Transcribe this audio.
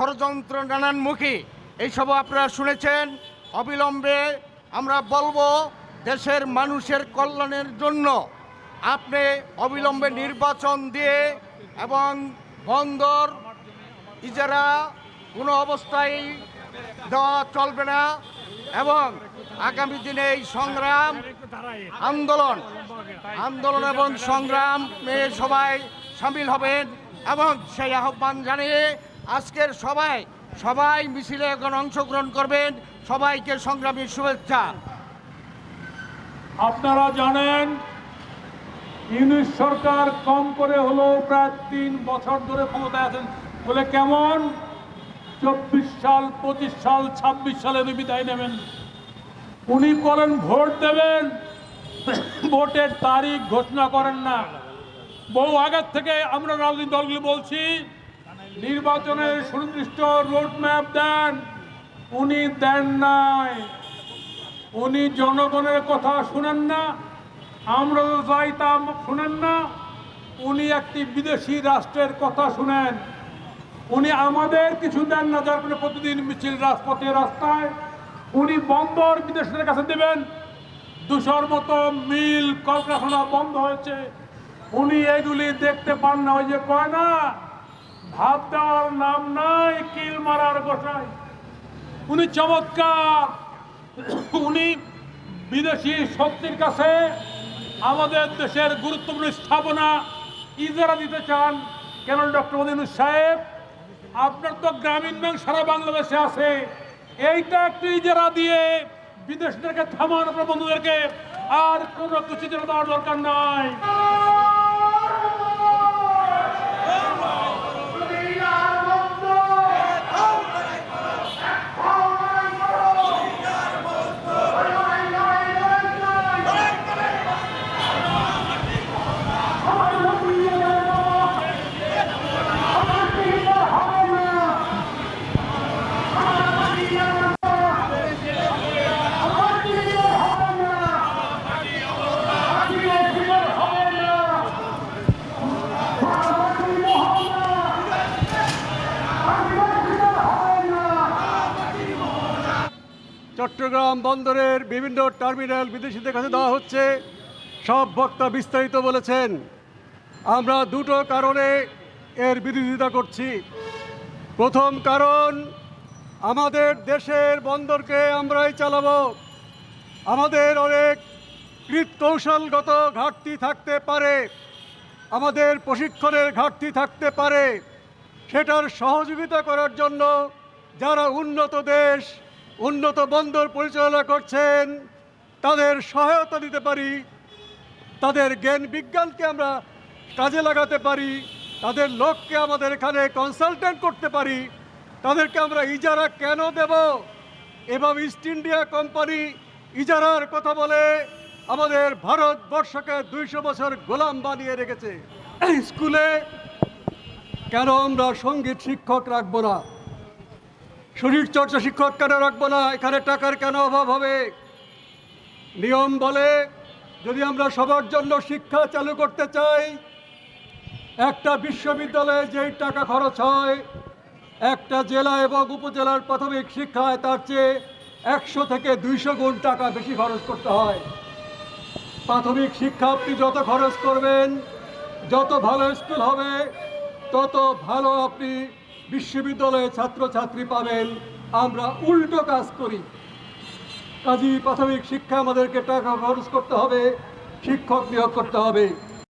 ষড়যন্ত্র নানানমুখী এইসব আপনারা শুনেছেন। অবিলম্বে আমরা বলবো দেশের মানুষের কল্যাণের জন্য আপনি অবিলম্বে নির্বাচন দিয়ে এবং বন্দর ইজারা কোনো অবস্থায় দেওয়া চলবে না এবং আগামী দিনে এই সংগ্রাম আন্দোলন এবং সংগ্রামে সবাই সামিল হবেন এবং সেই আহ্বান জানিয়ে আজকের সবাই মিছিলে এখন অংশগ্রহণ করবেন। সবাইকে সংগ্রামী শুভেচ্ছা। আপনারা জানেন ইউনিট সরকার কম করে হলেও প্রায় 3 বছর ধরে ক্ষমতায় আছেন বলে কেমন 24 সাল 25 সাল 26 সালে উনি বিদায় নেবেন। উনি বলেন ভোট দেবেন, ভোটের তারিখ ঘোষণা করেন না। বহু আগের থেকে আমরা রাজনৈতিক দলগুলি বলছি নির্বাচনের সুনির্দিষ্ট রোডম্যাপ দেন, উনি দেন নাই। উনি জনগণের কথা শুনেন না, আমরা তো চাই তা শুনেন না। উনি একটি বিদেশি রাষ্ট্রের কথা শুনেন। উনি আমাদের কিছু দেন না, যার ফলে প্রতিদিন মিছিল রাজপথে রাস্তায়। উনি বন্দর বিদেশিদের কাছে দেবেন। 200-র মতো মিল কলকারখানা বন্ধ হয়েছে, উনি এগুলি দেখতে পান না। ওই যে কয় না ভাত দেওয়ার নাম নাই কিল মারার গোসাই। উনি চমৎকার। উনি বিদেশি শক্তির কাছে আমাদের দেশের গুরুত্বপূর্ণ স্থাপনা ইজারা দিতে চান। কেন ডক্টর মোদী সাহেব, আপনার তো গ্রামীণ ব্যাংক সারা বাংলাদেশে আছে, এইটা একটু ইজারা দিয়ে বিদেশিদেরকে থামান, আপনার বন্ধুদেরকে। আর কোনো কিছু ইজারা দেওয়ার দরকার নাই। চট্টগ্রাম বন্দরের বিভিন্ন টার্মিনাল বিদেশিদের কাছে দেওয়া হচ্ছে। সব বক্তা বিস্তারিত বলেছেন। আমরা দুটো কারণে এর বিরোধিতা করছি। প্রথম কারণ, আমাদের দেশের বন্দরকে আমরাই চালাবো। আমাদের অনেক কৌশলগত ঘাটতি থাকতে পারে, আমাদের প্রশিক্ষণের ঘাটতি থাকতে পারে। সেটার সহযোগিতা করার জন্য যারা উন্নত দেশ, উন্নত বন্দর পরিচালনা করছেন তাদের সহায়তা দিতে পারি, তাদের জ্ঞান বিজ্ঞানকে আমরা কাজে লাগাতে পারি, তাদের লোককে আমাদের এখানে কনসালটেন্ট করতে পারি। তাদেরকে আমরা ইজারা কেন দেব? এভাবে ইস্ট ইন্ডিয়া কোম্পানি ইজারার কথা বলে আমাদের ভারতবর্ষকে 200 বছর গোলাম বানিয়ে রেখেছে। স্কুলে কেন আমরা সঙ্গীত শিক্ষক রাখবো না? শরীরচর্চা শিক্ষক কেন রাখবো না? এখানে টাকার কেন অভাব হবে? নিয়ম বলে যদি আমরা সবার জন্য শিক্ষা চালু করতে চাই, একটা বিশ্ববিদ্যালয়ে যেই টাকা খরচ হয় একটা জেলা এবং উপজেলার প্রাথমিক শিক্ষায় তার চেয়ে 100 থেকে 200 গুণ টাকা বেশি খরচ করতে হয়। প্রাথমিক শিক্ষা আপনি যত খরচ করবেন, যত ভালো স্কুল হবে, তত ভালো আপনি বিশ্ববিদ্যালয়ে ছাত্রছাত্রী পাবেন। আমরা উল্টো কাজ করি। কাজেই প্রাথমিক শিক্ষা আমাদেরকে টাকা খরচ করতে হবে, শিক্ষক নিয়োগ করতে হবে।